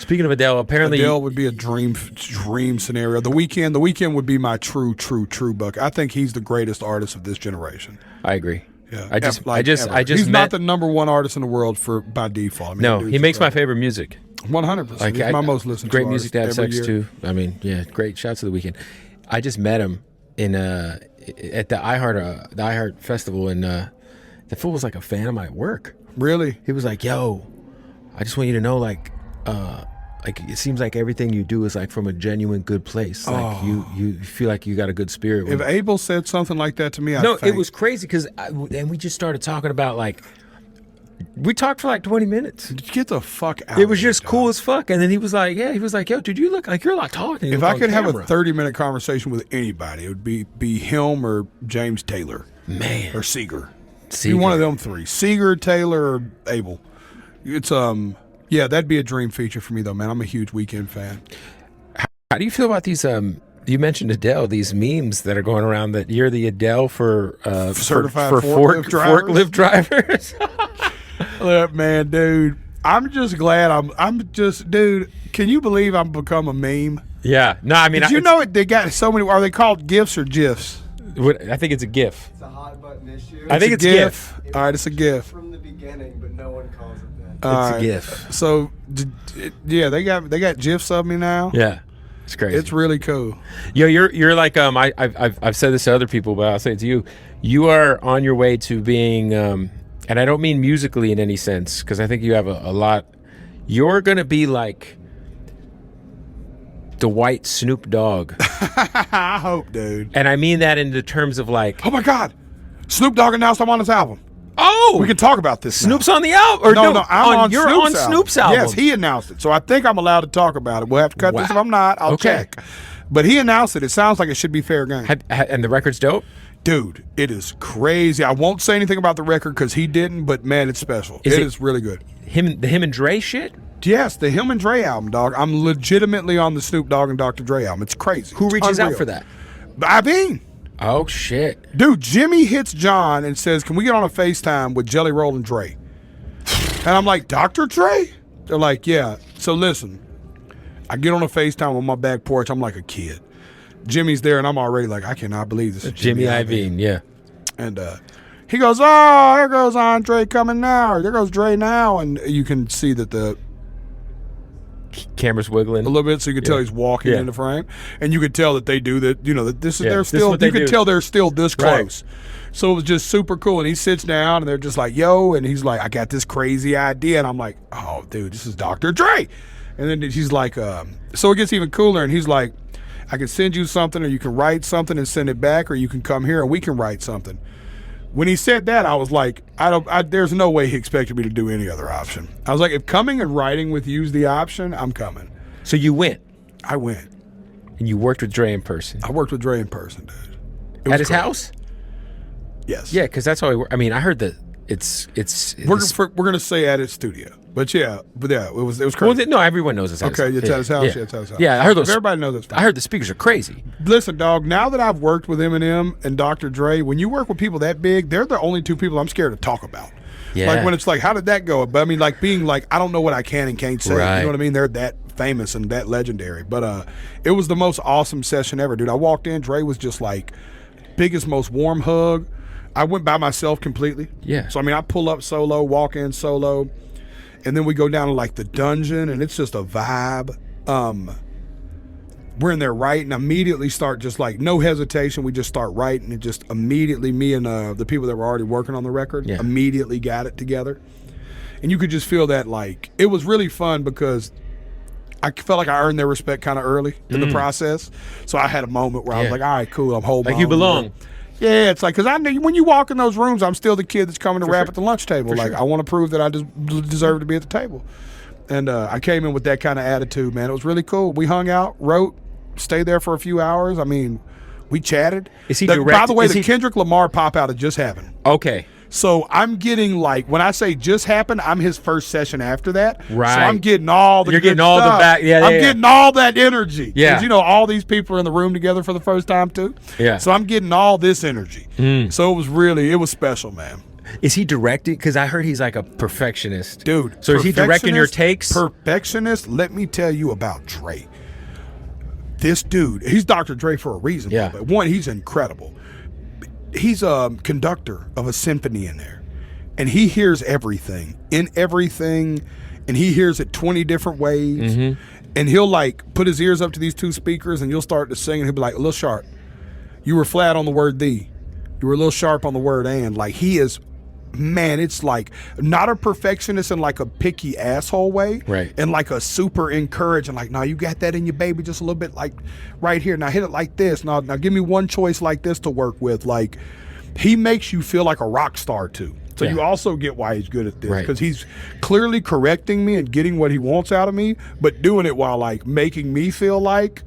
Speaking of Adele, apparently Adele would be a dream scenario. The Weeknd would be my true buck. I think he's the greatest artist of this generation. I agree. Yeah, I just he's not the number one artist in the world by default. I mean, no, he makes my favorite music. 100%. Like, he's my most listened to great music to have sex year. to. I mean, yeah, great. Shouts to the Weeknd. I just met him at the iHeart Festival, and the fool was like a fan of my work. Really? He was like, "Yo, I just want you to know, like it seems like everything you do is like from a genuine good place. Like you feel like you got a good spirit." If Abel said something like that to me, it was crazy because and we just started talking about like. We talked for like 20 minutes. Get the fuck out. It was just cool as fuck. And then he was like, yo, dude, you look like you're like talking. If I could have a 30-minute conversation with anybody, it would be him or James Taylor. Man. Or Seeger. Be one of them three. Seeger, Taylor, or Abel. It's yeah, that'd be a dream feature for me though, man. I'm a huge Weeknd fan. How do you feel about these you mentioned Adele, these memes that are going around that you're the Adele for certified for forklift drivers? Look, man, dude, I'm just glad dude, can you believe I'm become a meme? Yeah. No, I mean, Did you know they got so many, are they called GIFs or GIFs? I think it's a GIF. It's a hot button issue. I think it's GIF. All right, it's a GIF. From the beginning, but no one calls it that. It's a GIF. So, yeah, they got GIFs of me now. Yeah. It's crazy. It's really cool. Yo, you're like I've said this to other people, but I'll say it to you. You are on your way to being and I don't mean musically in any sense, because I think you have a lot. You're gonna be like the white Snoop Dogg. I hope, dude. And I mean that in the terms of like, oh my God, Snoop Dogg announced I'm on his album. Oh, we can talk about this. Snoop's now. on the album, or no, I'm you're on Snoop's album. Yes, he announced it, so I think I'm allowed to talk about it. We'll have to cut this if I'm not. I'll check. But he announced it. It sounds like it should be fair game. And the record's dope. Dude, it is crazy. I won't say anything about the record because he didn't, but man, it's special. It is really good. Him and Dre shit? Yes, the Him and Dre album, dog. I'm legitimately on the Snoop Dogg and Dr. Dre album. It's crazy. Who reaches out for that? I mean. Oh, shit. Dude, Jimmy hits John and says, can we get on a FaceTime with Jelly Roll and Dre? And I'm like, Dr. Dre? They're like, yeah. So listen, I get on a FaceTime on my back porch. I'm like a kid. Jimmy's there, and I'm already like, I cannot believe this is Jimmy Iovine, yeah. And he goes, oh, here goes Andre coming now, or there goes Dre now, and you can see that the camera's wiggling a little bit, so you can tell he's walking in the frame, and you could tell that they do that. You know that this is they're still. You could tell they're still this close. Right. So it was just super cool, and he sits down, and they're just like, yo, and he's like, I got this crazy idea, and I'm like, oh, dude, this is Dr. Dre, and then he's like, so it gets even cooler, and he's like, I can send you something, or you can write something and send it back, or you can come here and we can write something. When he said that, I was like, there's no way he expected me to do any other option. I was like, if coming and writing with you's the option, I'm coming. So you went? I went. And you worked with Dre in person? I worked with Dre in person, dude. At his house? Yes. Yeah, because that's how he worked. I mean, I heard that we're going to say at his studio. But yeah, it was crazy. Well, no, everyone knows it's at his house. Okay, it's at his house. Yeah, it's at his house. Yeah, I heard those. Everybody knows it's. I heard the speakers are crazy. Listen, dog. Now that I've worked with Eminem and Dr. Dre, when you work with people that big, they're the only two people I'm scared to talk about. Yeah. Like when it's like, how did that go? But I mean, like being like, I don't know what I can and can't say. Right. You know what I mean? They're that famous and that legendary. But it was the most awesome session ever, dude. I walked in, Dre was just like, biggest, most warm hug. I went by myself completely. Yeah. So I mean, I pull up solo, walk in solo. And then we go down to like the dungeon, and it's just a vibe. We're in there writing, immediately start just like no hesitation. We just start writing, and just immediately me and the people that were already working on the record immediately got it together. And you could just feel that like it was really fun because I felt like I earned their respect kind of early in the process. So I had a moment where I was like, all right, cool, I'm holding like you belong. Yeah, it's like, because I know when you walk in those rooms, I'm still the kid that's coming to rap at the lunch table. Like, I want to prove that I deserve to be at the table. And I came in with that kind of attitude, man. It was really cool. We hung out, wrote, stayed there for a few hours. I mean, we chatted. Is he By the way, the Kendrick Lamar pop-out had just happened. Okay. So I'm getting like, when I say just happened, I'm his first session after that. Right. So I'm getting all the You're good getting all stuff. the back. Yeah, I'm getting all that energy. Yeah. Because, you know, all these people are in the room together for the first time too. Yeah. So I'm getting all this energy. So it was special, man. Is he directing? Because I heard he's like a perfectionist. Dude. So is he directing your takes? Perfectionist, let me tell you about Dre. This dude, he's Dr. Dre for a reason. Yeah. But one, he's incredible. He's a conductor of a symphony in there. And he hears everything, and he hears it 20 different ways. Mm-hmm. And he'll like put his ears up to these two speakers, and you'll start to sing, and he'll be like, a little sharp. You were flat on the word "the." You were a little sharp on the word "and." Like, he is, man, it's like not a perfectionist in like a picky asshole way. Right. And like a super encouraging, like, no, you got that in you, baby, just a little bit, like right here. Now hit it like this. Now give me one choice like this to work with. Like, he makes you feel like a rock star too. So you also get why he's good at this, because he's clearly correcting me and getting what he wants out of me, but doing it while like making me feel like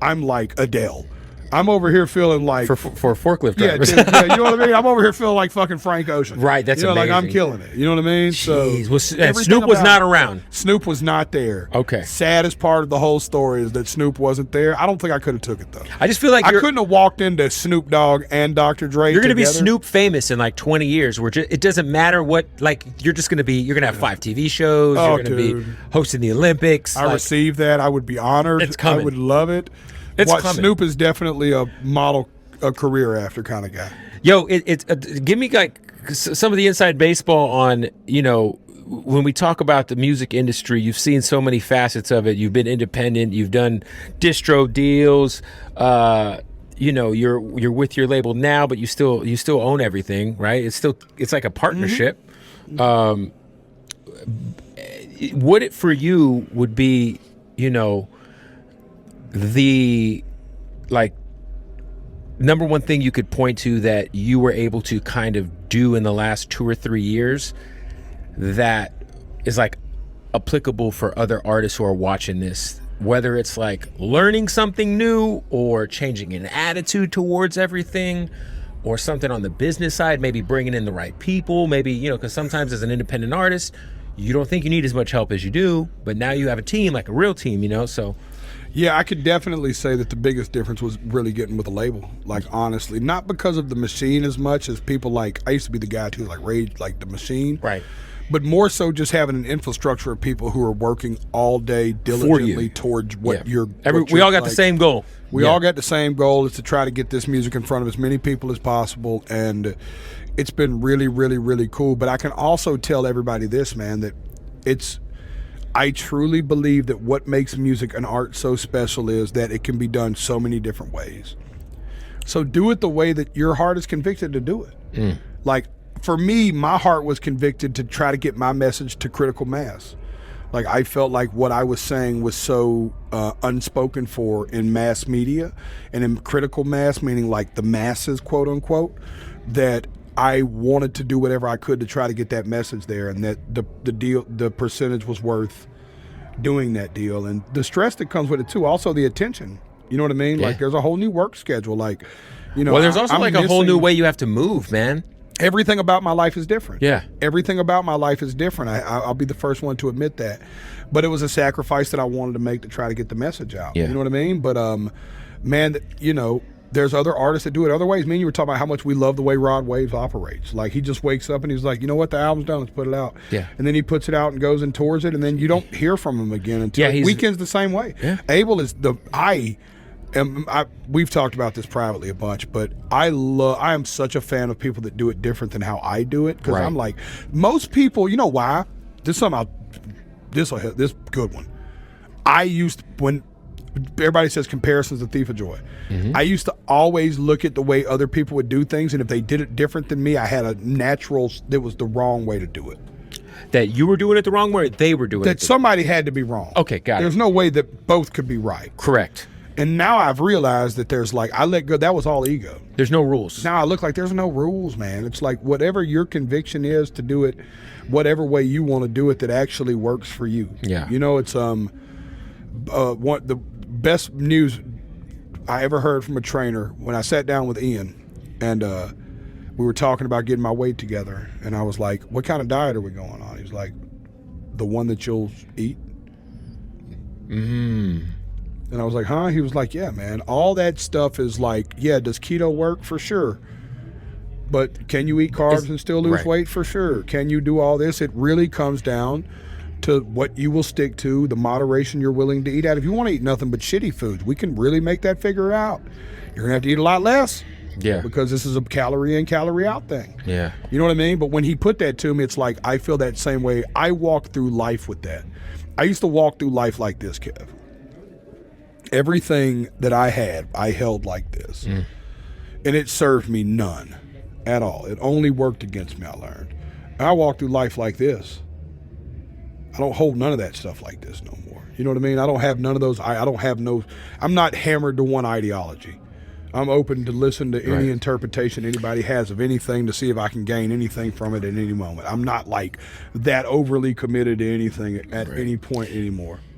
I'm like Adele. I'm over here feeling like for forklift drivers. Yeah, you know what I mean? I'm over here feeling like fucking Frank Ocean. Right, that's amazing. Like I'm killing it. You know what I mean? Jeez. So Snoop was not around. Snoop was not there. Okay. Saddest part of the whole story is that Snoop wasn't there. I don't think I could have took it though. I just feel like I couldn't have walked into Snoop Dogg and Dr. Dre. You're going to be Snoop famous in like 20 years. Where it doesn't matter what. Like, you're going to have 5 TV shows. Oh, you're going to be hosting the Olympics. I received that. I would be honored. It's coming. I would love it. It's coming. Snoop is definitely a model, a career after kind of guy. Yo, give me like some of the inside baseball on, when we talk about the music industry. You've seen so many facets of it. You've been independent. You've done distro deals. You're with your label now, but you still own everything, right? It's like a partnership. Mm-hmm. What it for you would be, the like number one thing you could point to that you were able to kind of do in the last 2 or 3 years that is like applicable for other artists who are watching this, whether it's like learning something new or changing an attitude towards everything, or something on the business side, maybe bringing in the right people, maybe, because sometimes as an independent artist, you don't think you need as much help as you do, but now you have a team, like a real team, so. Yeah, I could definitely say that the biggest difference was really getting with a label. Like, honestly, not because of the machine as much as people like, I used to be the guy too, like rage, like the machine. Right. But more so just having an infrastructure of people who are working all day diligently towards what you're. We all got the same goal. We all got the same goal, is to try to get this music in front of as many people as possible. And it's been really, really, really cool. But I can also tell everybody this, man, that I truly believe that what makes music and art so special is that it can be done so many different ways. So do it the way that your heart is convicted to do it. Like, for me, my heart was convicted to try to get my message to critical mass. Like, I felt like what I was saying was so unspoken for in mass media and in critical mass, meaning like the masses, quote unquote, that I wanted to do whatever I could to try to get that message there, and that the percentage was worth doing that deal. And the stress that comes with it too, also the attention. You know what I mean? Yeah. Like, there's a whole new work schedule. Like, well, there's also like a whole new way you have to move, man. Everything about my life is different. Yeah. Everything about my life is different. I'll be the first one to admit that. But it was a sacrifice that I wanted to make to try to get the message out. Yeah. You know what I mean? But, man, there's other artists that do it other ways. Me and you were talking about how much we love the way Rod Waves operates. Like, he just wakes up and he's like, you know what, the album's done, let's put it out. Yeah. And then he puts it out and goes and tours it, and then you don't hear from him again until Weeknd's the same way. Yeah. Abel is we've talked about this privately a bunch, but I am such a fan of people that do it different than how I do it, because I'm like, most people, you know why? This good one. When everybody says comparison's the thief of joy. Mm-hmm. I used to always look at the way other people would do things, and if they did it different than me, I had a natural that was the wrong way to do it. That you were doing it the wrong way, or they were doing it. That somebody had to be wrong. Okay, got it. There's no way that both could be right. Correct. And now I've realized that there's like, I let go, that was all ego. There's no rules. Now I look like there's no rules, man. It's like whatever your conviction is to do it, whatever way you want to do it that actually works for you. Yeah. It's the best news I ever heard from a trainer when I sat down with Ian, and we were talking about getting my weight together, and I was like, what kind of diet are we going on? He was like, the one that you'll eat. And I was like, huh? He was like, yeah, man, all that stuff is like, yeah, does keto work? For sure. But can you eat carbs and still lose weight? For sure. Can you do all this? It really comes down to what you will stick to, the moderation you're willing to eat at. If you want to eat nothing but shitty foods, we can really make that figure out. You're going to have to eat a lot less. Yeah. Because this is a calorie in, calorie out thing. Yeah. You know what I mean? But when he put that to me, it's like I feel that same way. I walk through life with that. I used to walk through life like this, Kev. Everything that I had, I held like this. And it served me none at all. It only worked against me, I learned. I walk through life like this. I don't hold none of that stuff like this no more. You know what I mean? I don't have none of those. I'm not hammered to one ideology. I'm open to listen to any interpretation anybody has of anything to see if I can gain anything from it at any moment. I'm not like that overly committed to anything at any point anymore.